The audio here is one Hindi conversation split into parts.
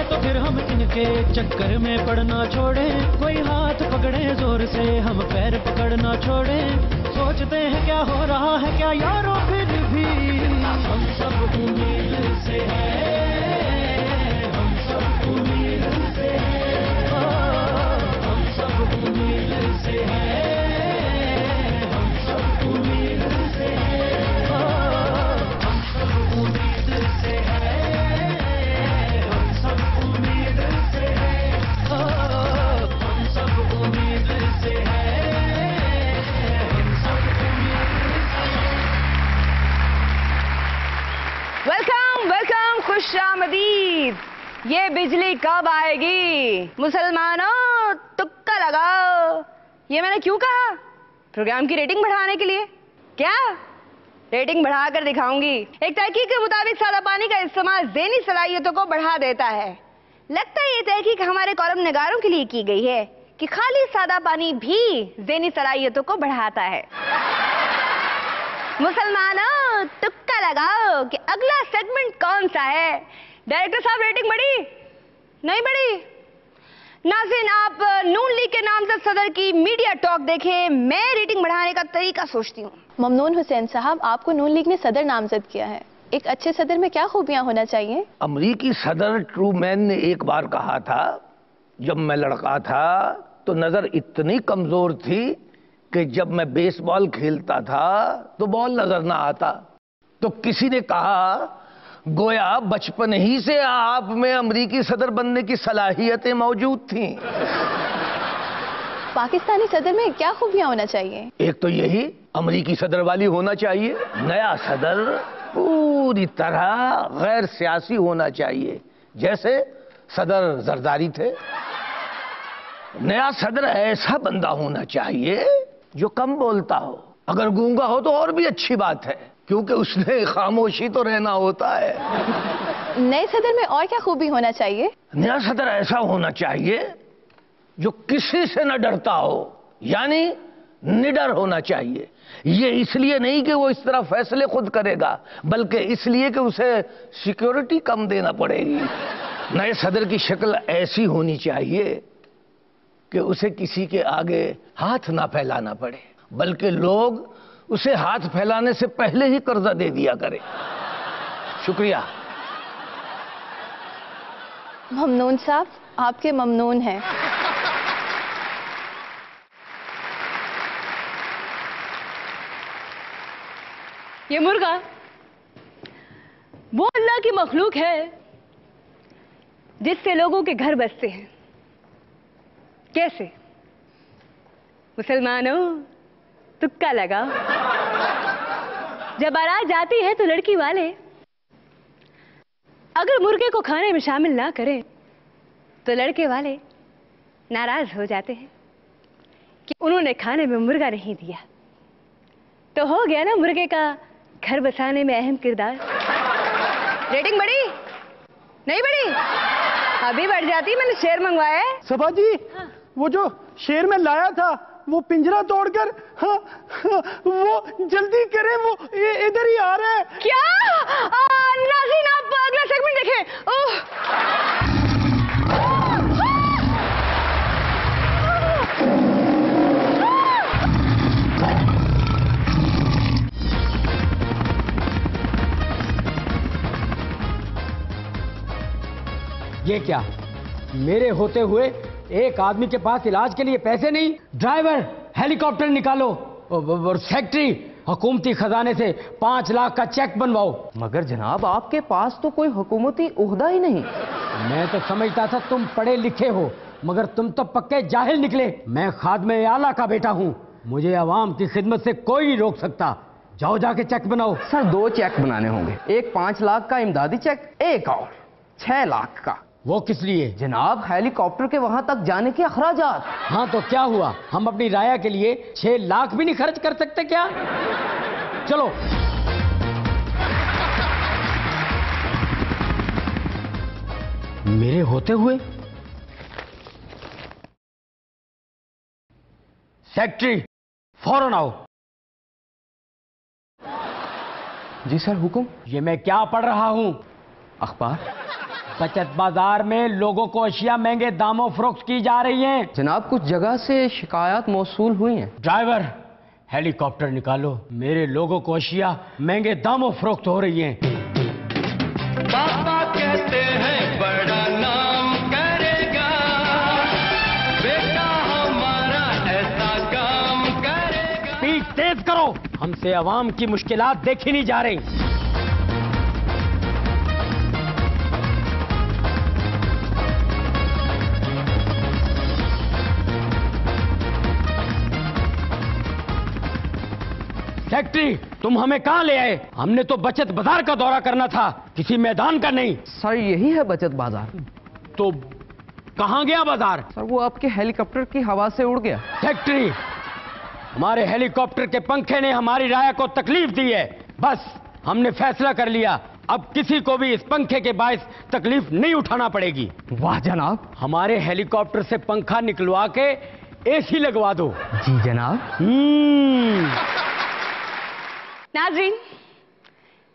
तो फिर हम इनके चक्कर में पड़ना छोड़े, कोई हाथ पकड़े जोर से हम पैर पकड़ना छोड़े। सोचते हैं क्या हो रहा है क्या यारों, फिर भी हम सब उम्मीद से हैं, हम सब उम्मीद से हैं, हम सब उम्मीद से हैं, हम सब उम्मीद से हैं, हम सब उम्मीद से हैं, हम सब उम्मीद से हैं, हम सब उम्मीद से हैं, हम सब उम्मीद से हैं। वेलकम वेलकम, खुशामदीद। ये बिजली कब आएगी मुसलमानों, तुक्का लगाओ। ये मैंने क्यों कहा? प्रोग्राम की रेटिंग बढ़ाने के लिए। क्या रेटिंग बढ़ाकर दिखाऊंगी। एक तहकीक के मुताबिक सादा पानी का इस्तेमाल ज़हनी सलाहियतों को बढ़ा देता है। लगता है ये तहकीक हमारे कॉलम निगारों के लिए की गई है कि खाली सादा पानी भी ज़हनी सलाहियतों को बढ़ाता है। मुसलमानों तुक्का लगाओ कि अगला सेगमेंट कौन सा है। डायरेक्टर साहब, रेटिंग बढ़ी नहीं बढ़ी? नाज़रीन, आप नून लीग के नामजद सदर की मीडिया टॉक देखें। मैं रेटिंग बढ़ाने का तरीका सोचती हूँ। ममनून हुसैन साहब, आपको नून लीग ने सदर नामजद किया है। एक अच्छे सदर में क्या खूबियां होना चाहिए? अमरीकी सदर ट्रूमैन ने एक बार कहा था, जब मैं लड़का था तो नजर इतनी कमजोर थी कि जब मैं बेसबॉल खेलता था तो बॉल नजर ना आता। तो किसी ने कहा गोया बचपन ही से आप में अमरीकी सदर बनने की सलाहियतें मौजूद थीं। पाकिस्तानी सदर में क्या खूबियां होना चाहिए? एक तो यही अमरीकी सदर वाली होना चाहिए। नया सदर पूरी तरह गैर सियासी होना चाहिए, जैसे सदर जरदारी थे। नया सदर ऐसा बंदा होना चाहिए जो कम बोलता हो। अगर गूंगा हो तो और भी अच्छी बात है, क्योंकि उसने खामोशी तो रहना होता है। नए सदर में और क्या खूबी होना चाहिए? नया सदर ऐसा होना चाहिए जो किसी से न डरता हो, यानी निडर होना चाहिए। ये इसलिए नहीं कि वो इस तरह फैसले खुद करेगा, बल्कि इसलिए कि उसे सिक्योरिटी कम देना पड़ेगी। नए सदर की शक्ल ऐसी होनी चाहिए कि उसे किसी के आगे हाथ ना फैलाना पड़े, बल्कि लोग उसे हाथ फैलाने से पहले ही कर्जा दे दिया करें। शुक्रिया। ममनून साहब, आपके ममनून हैं। ये मुर्गा वो अल्लाह की मखलूक है जिससे लोगों के घर बसते हैं। कैसे? मुसलमानों तुक्का लगाओ। जब बारात जाती है तो लड़की वाले अगर मुर्गे को खाने में शामिल ना करें तो लड़के वाले नाराज हो जाते हैं कि उन्होंने खाने में मुर्गा नहीं दिया। तो हो गया ना मुर्गे का घर बसाने में अहम किरदार। रेटिंग बढ़ी नहीं बढ़ी? अभी बढ़ जाती, मैंने शेर मंगवाया है। सभा जी, हाँ। वो जो शेर में लाया था वो पिंजरा तोड़कर, हाँ, वो जल्दी करें, वो इधर ही आ रहा है। क्या? नाज़रीन, आप अगला सेगमेंट देखें। ये क्या? मेरे होते हुए एक आदमी के पास इलाज के लिए पैसे नहीं? ड्राइवर, हेलीकॉप्टर निकालो और सेक्रेटरी, हुकूमती खजाने से 5 लाख का चेक बनवाओ। मगर जनाब, आपके पास तो कोई हुकूमती ओहदा ही नहीं। मैं तो समझता था तुम पढ़े लिखे हो, मगर तुम तो पक्के जाहिल निकले। मैं खादमे आला का बेटा हूँ, मुझे अवाम की खिदमत से कोई नहीं रोक सकता। जाओ जाके चेक बनाओ। सर, 2 चेक बनाने होंगे, एक 5 लाख का इमदादी चेक, एक और 6 लाख का। वो किस लिए? जनाब, हेलीकॉप्टर के वहां तक जाने के अखराजात। हाँ तो क्या हुआ, हम अपनी राया के लिए 6 लाख भी नहीं खर्च कर सकते क्या? चलो। मेरे होते हुए? सेक्रेटरी, फौरन आओ। जी सर, हुक्म। ये मैं क्या पढ़ रहा हूं? अखबार। बचत बाजार में लोगों को अशिया महंगे दामों फरोख्त की जा रही हैं। जनाब कुछ जगह से शिकायत मौसूल हुई हैं। ड्राइवर हेलीकॉप्टर निकालो, मेरे लोगों को अशिया महंगे दामों फरोख्त हो रही हैं। पापा कहते हैं बड़ा नाम करेगा, बेटा हमारा ऐसा काम करेगा। स्पीड तेज करो, हमसे आवाम की मुश्किलात देखी नहीं जा रही। सेक्रेटरी, तुम हमें कहां ले आए? हमने तो बचत बाजार का दौरा करना था, किसी मैदान का नहीं। सर यही है बचत बाजार। तो कहां गया बाजार? सर वो आपके हेलीकॉप्टर की हवा से उड़ गया। सेक्रेटरी, हमारे हेलीकॉप्टर के पंखे ने हमारी राया को तकलीफ दी है। बस हमने फैसला कर लिया, अब किसी को भी इस पंखे के बायस तकलीफ नहीं उठाना पड़ेगी। वाह जनाब। हमारे हेलीकॉप्टर से पंखा निकलवा के एसी लगवा दो। जी जनाब। नाजरीन,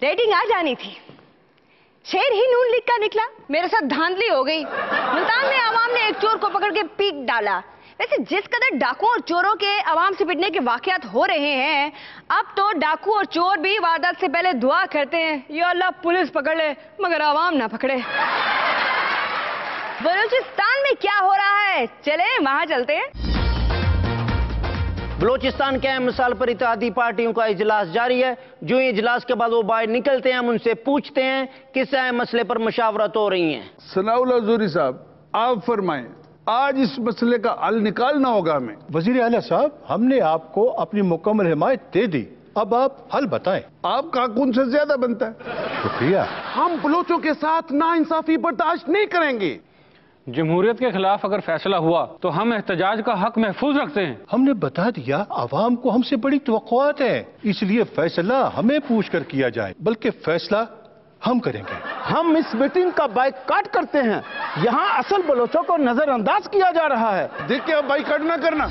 रेटिंग आ जानी थी, शेर ही नून लीग का निकला। मेरे साथ धांधली हो गई। मुल्तान में आवाम ने एक चोर को पकड़ के पीट डाला। वैसे जिस कदर डाकुओं और चोरों के आवाम से पिटने के वाकयात हो रहे हैं, अब तो डाकू और चोर भी वारदात से पहले दुआ करते हैं, या अल्लाह पुलिस पकड़ ले मगर आवाम ना पकड़े। बलूचिस्तान में क्या हो रहा है, चले वहां चलते हैं। बलूचिस्तान के अहम मिसाल पर इत्तेहादी पार्टियों का इजलास जारी है। जो ही इजलास के बाद वो बाहर निकलते हैं, हम उनसे पूछते हैं किस अहम मसले पर मुशावरत हो रही है। सनाउल्लाह ज़ूरी साहब, आप फरमाएं, आज इस मसले का हल निकालना होगा हमें। वजीर आला साहब, हमने आपको अपनी मुकम्मल हिमायत दे दी, अब आप हल बताएं। आपका हक उनसे ज्यादा बनता है। शुक्रिया। हम बलोचों के साथ नाइंसाफी बर्दाश्त नहीं करेंगे। जमहूरियत के खिलाफ अगर फैसला हुआ तो हम एहतजाज का हक महफूज रखते हैं। हमने बता दिया, आवाम को हमसे बड़ी तवक्कुआत है, इसलिए फैसला हमें पूछ कर किया जाए, बल्कि फैसला हम करेंगे। हम इस मीटिंग का बाइकाट करते हैं। यहाँ असल बलोचों को नजरअंदाज किया जा रहा है। देखिए, अब बाइकाट ना करना।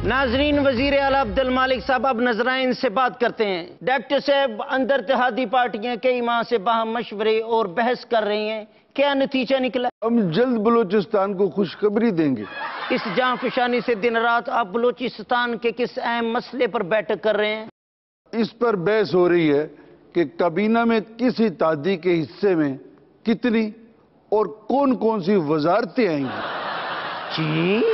नाजरीन, वजीर आला अब्दुल मालिक साहब अब नजराइन से बात करते हैं। डॉक्टर साहब, अंदर इत्तेहादी पार्टियां कई माह से बाहम मशवरे और बहस कर रही हैं, क्या नतीजा निकला? हम जल्द बलूचिस्तान को खुशखबरी देंगे। इस जांफशानी से दिन रात आप बलूचिस्तान के किस अहम मसले पर बैठक कर रहे हैं? इस पर बहस हो रही है कि काबीना में किस इत्तेहादी के हिस्से में कितनी और कौन कौन सी वजारतें आएंगी। जी,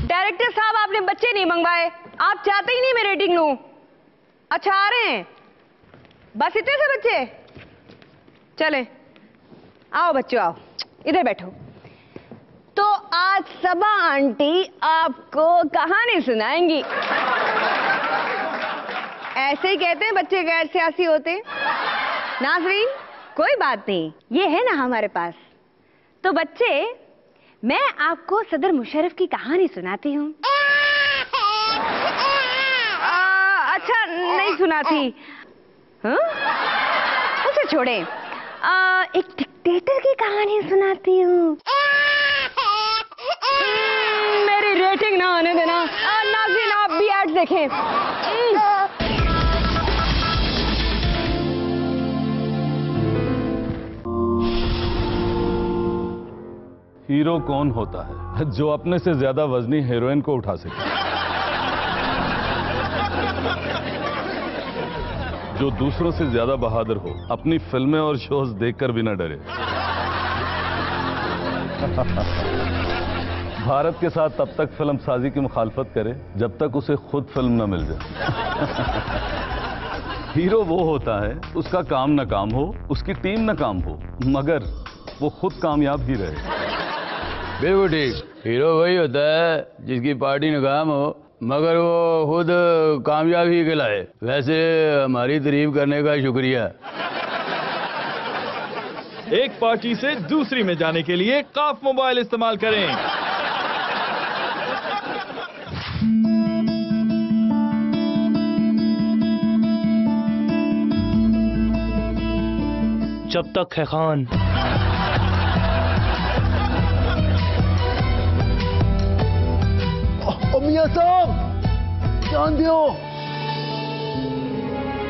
डायरेक्टर साहब, आपने बच्चे नहीं मंगवाए, आप चाहते ही नहीं मैं रेटिंग लूं। अच्छा आ रहे हैं, बस इतने से बच्चे? चले आओ बच्चों, आओ इधर बैठो। तो आज सबा आंटी आपको कहानी सुनाएंगी। ऐसे ही कहते हैं बच्चे गैर सियासी होते। नाजरीन, कोई बात नहीं, ये है ना हमारे पास। तो बच्चे, मैं आपको सदर मुशर्रफ की कहानी सुनाती हूँ। अच्छा नहीं सुनाती, हाँ? उसे छोड़े, एक डिक्टेटर की कहानी सुनाती हूँ। मेरी रेटिंग ना आने देना। नाज़रीन, आप भी एड देखें। हीरो कौन होता है जो अपने से ज्यादा वजनी हीरोइन को उठा सके, जो दूसरों से ज्यादा बहादुर हो, अपनी फिल्में और शोज देखकर भी न डरे, भारत के साथ तब तक फिल्म साजी की मुखालफत करे जब तक उसे खुद फिल्म न मिल जाए। हीरो वो होता है उसका काम नाकाम हो, उसकी टीम नाकाम हो, मगर वो खुद कामयाब ही रहे। बिल्कुल ठीक, हीरो वही होता है जिसकी पार्टी नाकाम हो मगर वो खुद कामयाब ही कहलाए। वैसे हमारी तारीफ करने का शुक्रिया। एक पार्टी से दूसरी में जाने के लिए काफ मोबाइल इस्तेमाल करें। जब तक है खान। मियां साहब जान दो।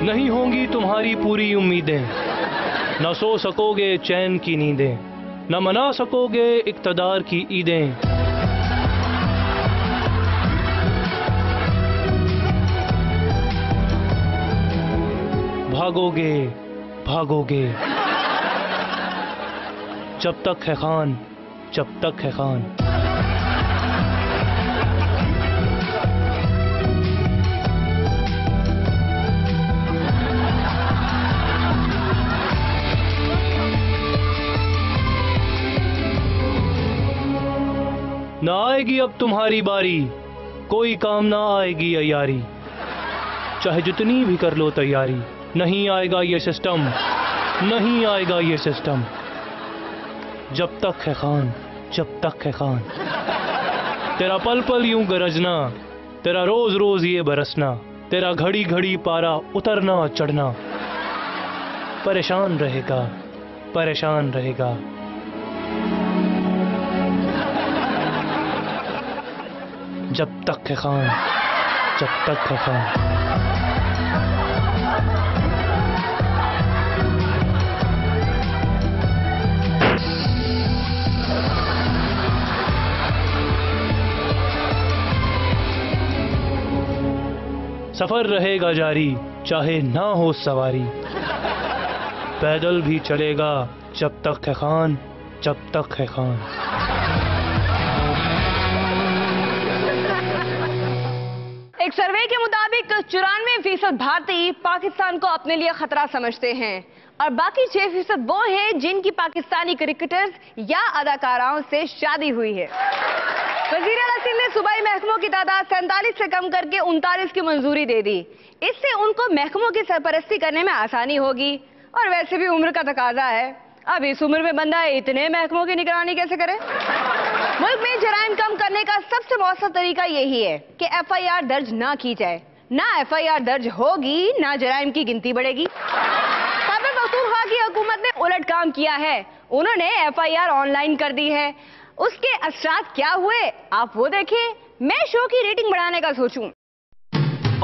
नहीं होंगी तुम्हारी पूरी उम्मीदें, न सो सकोगे चैन की नींदें, न मना सकोगे इक्तदार की ईदें। भागोगे भागोगे जब तक है खान, जब तक है खान। ना आएगी अब तुम्हारी बारी, कोई काम ना आएगी अयारी, चाहे जितनी भी कर लो तैयारी, नहीं आएगा ये सिस्टम, नहीं आएगा ये सिस्टम। जब तक है खान, जब तक है खान। तेरा पल पल यूं गरजना, तेरा रोज रोज ये बरसना, तेरा घड़ी घड़ी पारा उतरना चढ़ना, परेशान रहेगा, परेशान रहेगा। जब तक है खान, जब तक है खान। सफर रहेगा जारी, चाहे ना हो सवारी, पैदल भी चलेगा जब तक है खान, जब तक है खान। एक सर्वे के मुताबिक 94% भारतीय पाकिस्तान को अपने लिए खतरा समझते हैं और बाकी 6% वो हैं जिनकी पाकिस्तानी क्रिकेटर्स या अदाकाराओं से शादी हुई है। वजीर आला सिंध ने सूबाई महकमों की तादाद 47 से कम करके 39 की मंजूरी दे दी। इससे उनको महकमों की सरपरस्ती करने में आसानी होगी और वैसे भी उम्र का तकाजा है, अब इस उम्र में बंदा इतने महकमों की निगरानी कैसे करे। मुल्क में जराइम कम करने का सबसे मौसर तरीका यही है कि FIR दर्ज ना की जाए। ना FIR दर्ज होगी ना जराइम की गिनती बढ़ेगी। साबिक़ पख्तूनख्वा की हुकूमत ने उलट काम किया है, उन्होंने FIR ऑनलाइन कर दी है। उसके असरात क्या हुए आप वो देखें। मैं शो की रेटिंग बढ़ाने का सोचूं।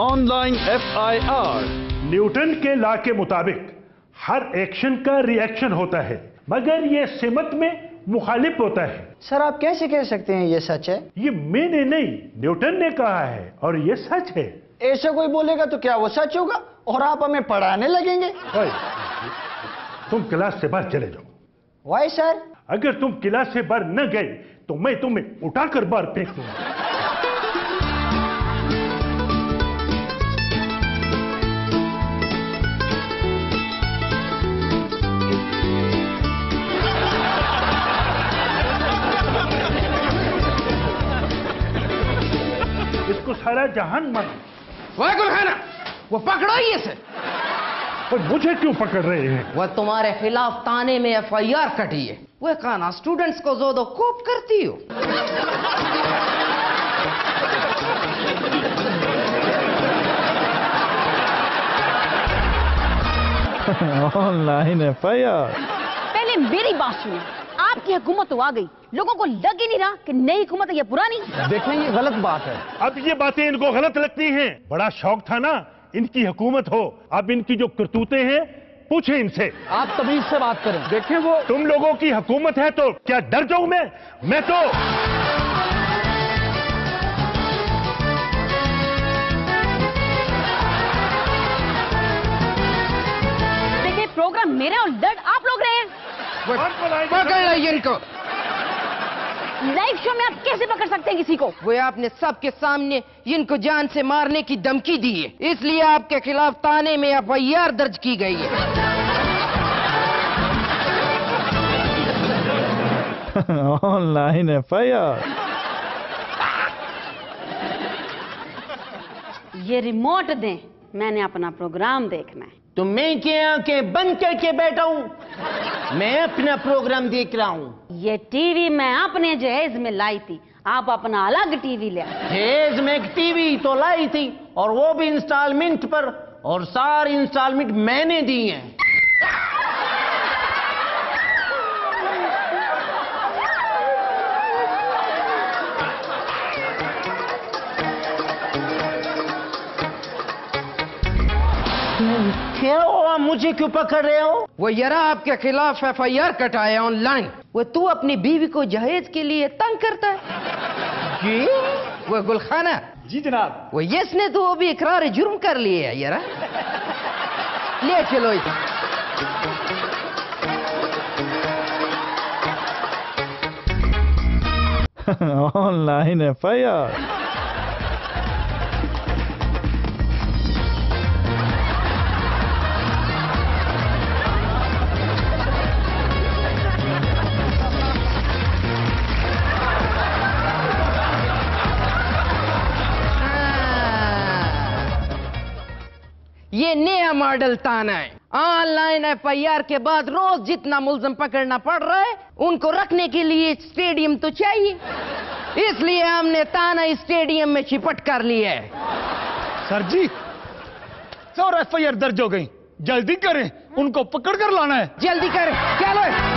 ऑनलाइन FIR न्यूटन के लॉ के मुताबिक हर एक्शन का रिएक्शन होता है, मगर ये सिमत में मुखालिफ होता है। सर आप कैसे कह सकते हैं ये सच है? ये मैंने नहीं, न्यूटन ने कहा है और ये सच है। ऐसा कोई बोलेगा तो क्या वो सच होगा और आप हमें पढ़ाने लगेंगे? तुम क्लास से बाहर चले जाओ। Why sir? अगर तुम क्लास से बाहर न गए तो मैं तुम्हें उठाकर बाहर फेंक दूंगा। इसको सारा जहान मान। खाना वो पकड़ो ही इसे। और मुझे क्यों पकड़ रहे हैं? वह तुम्हारे खिलाफ थाने में FIR कटी है। वह खाना स्टूडेंट्स को जोदो कोप करती हो। Online FIR। पहले मेरी बात सुनिए, आपकी हुकूमत तो आ गई, लोगों को लग ही नहीं रहा कि नई हुकूमत है या पुरानी। देखें ये गलत बात है। अब ये बातें इनको गलत लगती हैं। बड़ा शौक था ना इनकी हुकूमत हो, अब इनकी जो करतूतें हैं पूछे इनसे। आप तमीज से बात करें। देखें वो तुम लोगों की हुकूमत है तो क्या डर जाऊं मैं तो देखिए प्रोग्राम मेरा और डर आप लोग रहे हैं। पकड़ लाइए इनको। लाइव शो में आप कैसे पकड़ सकते हैं किसी को? वो आपने सबके सामने इनको जान से मारने की धमकी दी है, इसलिए आपके खिलाफ थाने में FIR दर्ज की गई है। Online FIR। ये रिमोट दें, मैंने अपना प्रोग्राम देखना है। तो मैं क्या आंखें बंद करके बैठा हूं? मैं अपना प्रोग्राम देख रहा हूं। ये टीवी मैं अपने जहेज में लाई थी, आप अपना अलग टीवी ले आए। जहेज में एक टीवी तो लाई थी और वो भी इंस्टॉलमेंट पर, और सारी इंस्टॉलमेंट मैंने दी है। क्या हुआ? मुझे क्यों पकड़ रहे हो? वो यारा आपके खिलाफ FIR कटाया ऑनलाइन। वो तू अपनी बीवी को जहेज के लिए तंग करता है जी? वो गुलखाना। जी जनाब। वो यस ने तो अभी इकरार जुर्म कर लिए है यारा। ले चलो इसे। Online FIR। ये नया मॉडल ताना है। ऑनलाइन FIR के बाद रोज जितना मुल्जिम पकड़ना पड़ रहा है, उनको रखने के लिए स्टेडियम तो चाहिए, इसलिए हमने ताना इस स्टेडियम में चिपट कर लिया है। सर जी 100 FIR दर्ज हो गई, जल्दी करें, उनको पकड़ कर लाना है। जल्दी करें, चलो।